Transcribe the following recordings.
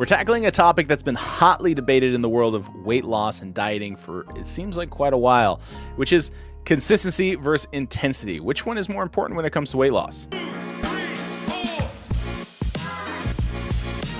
We're tackling a topic that's been hotly debated in the world of weight loss and dieting for, it seems like, quite a while, which is consistency versus intensity. Which one is more important when it comes to weight loss?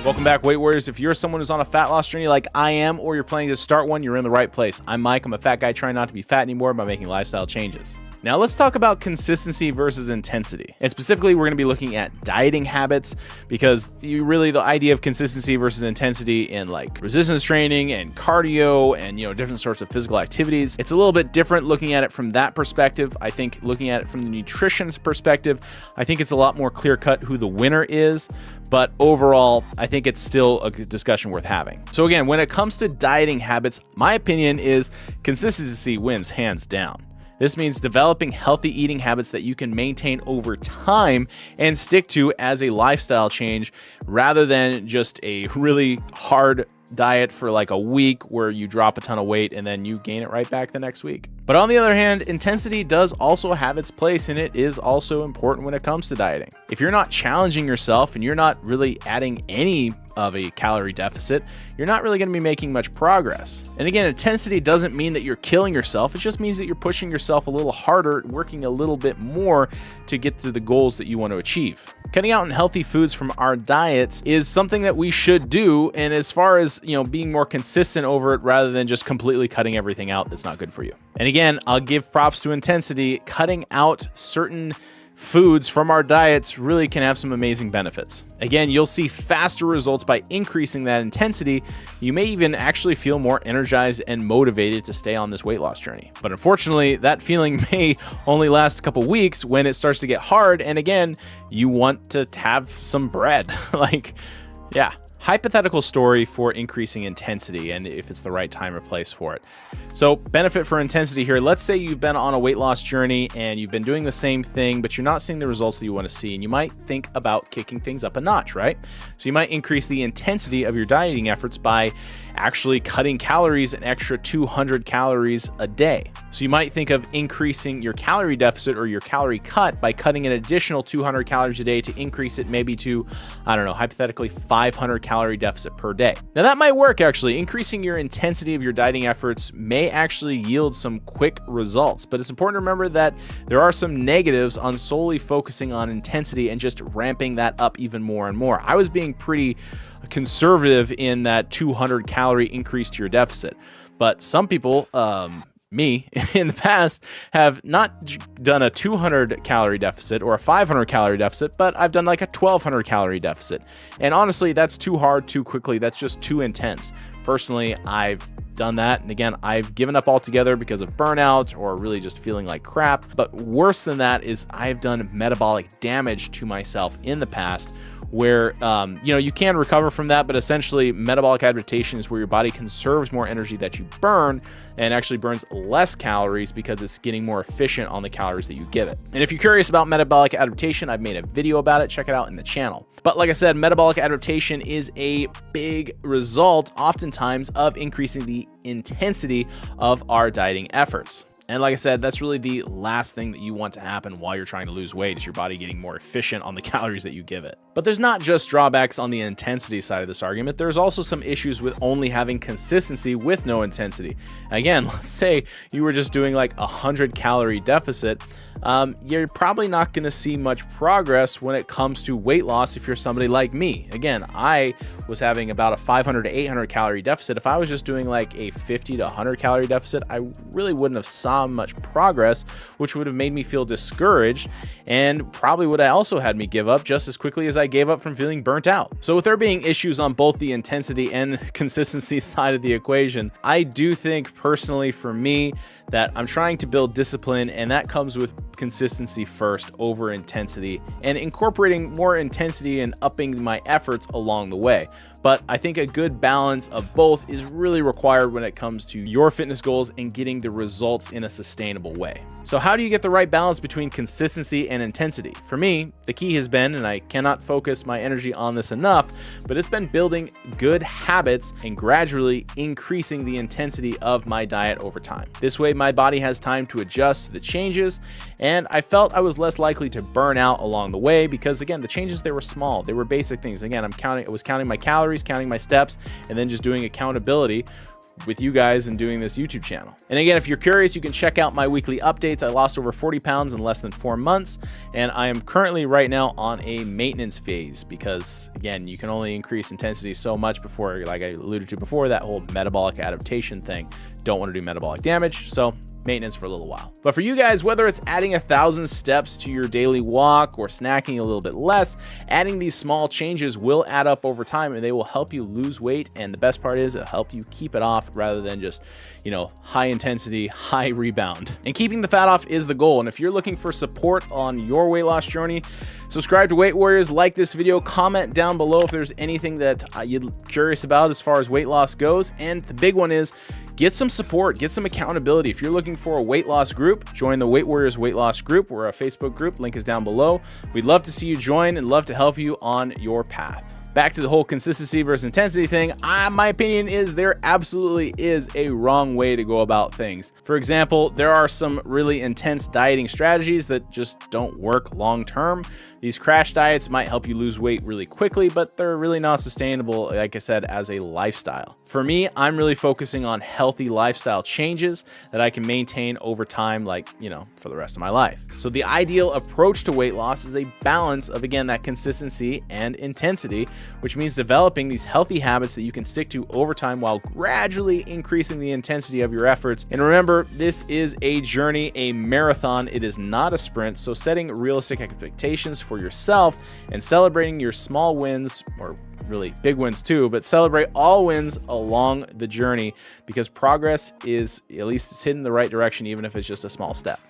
Welcome back, Weight Warriors. If you're someone who's on a fat loss journey like I am, or you're planning to start one, you're in the right place. I'm Mike. I'm a fat guy trying not to be fat anymore by making lifestyle changes. Now let's talk about consistency versus intensity. And specifically, we're going to be looking at dieting habits, because the idea of consistency versus intensity in like resistance training and cardio and, different sorts of physical activities, it's a little bit different looking at it from that perspective. I think looking at it from the nutritionist perspective, I think it's a lot more clear cut who the winner is. But overall, I think it's still a discussion worth having. So again, when it comes to dieting habits, my opinion is consistency wins hands down. This means developing healthy eating habits that you can maintain over time and stick to as a lifestyle change, rather than just a really hard diet for like a week where you drop a ton of weight and then you gain it right back the next week. But on the other hand, intensity does also have its place, and it is also important when it comes to dieting. If you're not challenging yourself and you're not really adding any of a calorie deficit, you're not really going to be making much progress. And again, intensity doesn't mean that you're killing yourself. It just means that you're pushing yourself a little harder, working a little bit more to get to the goals that you want to achieve. Cutting out unhealthy foods from our diets is something that we should do. And as far as, being more consistent over it rather than just completely cutting everything out that's not good for you. And again, I'll give props to intensity. Cutting out certain foods from our diets really can have some amazing benefits. Again, you'll see faster results by increasing that intensity. You may even actually feel more energized and motivated to stay on this weight loss journey. But unfortunately, that feeling may only last a couple weeks when it starts to get hard. And again, you want to have some bread. Hypothetical story for increasing intensity and if it's the right time or place for it. So benefit for intensity here. Let's say you've been on a weight loss journey and you've been doing the same thing, but you're not seeing the results that you want to see. And you might think about kicking things up a notch, right? So you might increase the intensity of your dieting efforts by actually cutting calories an extra 200 calories a day. So you might think of increasing your calorie deficit or your calorie cut by cutting an additional 200 calories a day to increase it maybe to, hypothetically 500 calorie deficit per day. Now that might work actually. Increasing your intensity of your dieting efforts may actually yield some quick results, but it's important to remember that there are some negatives on solely focusing on intensity and just ramping that up even more and more. I was being pretty conservative in that 200 calorie increase to your deficit, but some people, me in the past, have not done a 200 calorie deficit or a 500 calorie deficit, but I've done like a 1200 calorie deficit. And honestly, that's too hard too quickly. That's just too intense. Personally, I've done that. And again, I've given up altogether because of burnout or really just feeling like crap. But worse than that is I've done metabolic damage to myself in the past, where, you can recover from that, but essentially metabolic adaptation is where your body conserves more energy that you burn and actually burns less calories because it's getting more efficient on the calories that you give it. And if you're curious about metabolic adaptation, I've made a video about it. Check it out in the channel. But like I said, metabolic adaptation is a big result oftentimes of increasing the intensity of our dieting efforts. And like I said, that's really the last thing that you want to happen while you're trying to lose weight, is your body getting more efficient on the calories that you give it. But there's not just drawbacks on the intensity side of this argument. There's also some issues with only having consistency with no intensity. Again, let's say you were just doing like 100 calorie deficit. You're probably not going to see much progress when it comes to weight loss if you're somebody like me. Again, I was having about a 500 to 800 calorie deficit. If I was just doing like a 50 to 100 calorie deficit, I really wouldn't have saw much progress, which would have made me feel discouraged and probably would have also had me give up just as quickly as I gave up from feeling burnt out. So with there being issues on both the intensity and consistency side of the equation, I do think personally for me that I'm trying to build discipline, and that comes with consistency first over intensity, and incorporating more intensity and upping my efforts along the way. But I think a good balance of both is really required when it comes to your fitness goals and getting the results in a sustainable way. So how do you get the right balance between consistency and intensity? For me, the key has been, and I cannot focus my energy on this enough, but it's been building good habits and gradually increasing the intensity of my diet over time. This way, my body has time to adjust to the changes, and I felt I was less likely to burn out along the way because, again, the changes, they were small. They were basic things. Again, I was counting my calories calories, counting my steps, and then just doing accountability with you guys and doing this YouTube channel. And again, if you're curious, you can check out my weekly updates. I lost over 40 pounds in less than 4 months, and I am currently right now on a maintenance phase because, again, you can only increase intensity so much before, like I alluded to before, that whole metabolic adaptation thing. Don't want to do metabolic damage, so maintenance for a little while. But for you guys, whether it's adding 1,000 steps to your daily walk or snacking a little bit less, adding these small changes will add up over time and they will help you lose weight. And the best part is it'll help you keep it off rather than just, you know, high intensity, high rebound. And keeping the fat off is the goal. And if you're looking for support on your weight loss journey, subscribe to Weight Warriors, like this video, comment down below if there's anything that you're curious about as far as weight loss goes. And the big one is get some support, get some accountability. If you're looking for a weight loss group, join the Weight Warriors Weight Loss Group. We're a Facebook group, link is down below. We'd love to see you join and love to help you on your path. Back to the whole consistency versus intensity thing, my opinion is there absolutely is a wrong way to go about things. For example, there are some really intense dieting strategies that just don't work long term. These crash diets might help you lose weight really quickly, but they're really not sustainable, like I said, as a lifestyle. For me, I'm really focusing on healthy lifestyle changes that I can maintain over time, like, you know, for the rest of my life. So the ideal approach to weight loss is a balance of, again, that consistency and intensity, which means developing these healthy habits that you can stick to over time while gradually increasing the intensity of your efforts. And remember, this is a journey, a marathon. It is not a sprint. So setting realistic expectations for yourself and celebrating your small wins, or really big wins too, but celebrate all wins along the journey, because progress is, at least it's heading in the right direction, even if it's just a small step.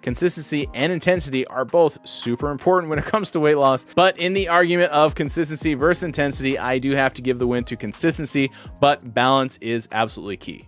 Consistency and intensity are both super important when it comes to weight loss, but in the argument of consistency versus intensity, I do have to give the win to consistency, but balance is absolutely key.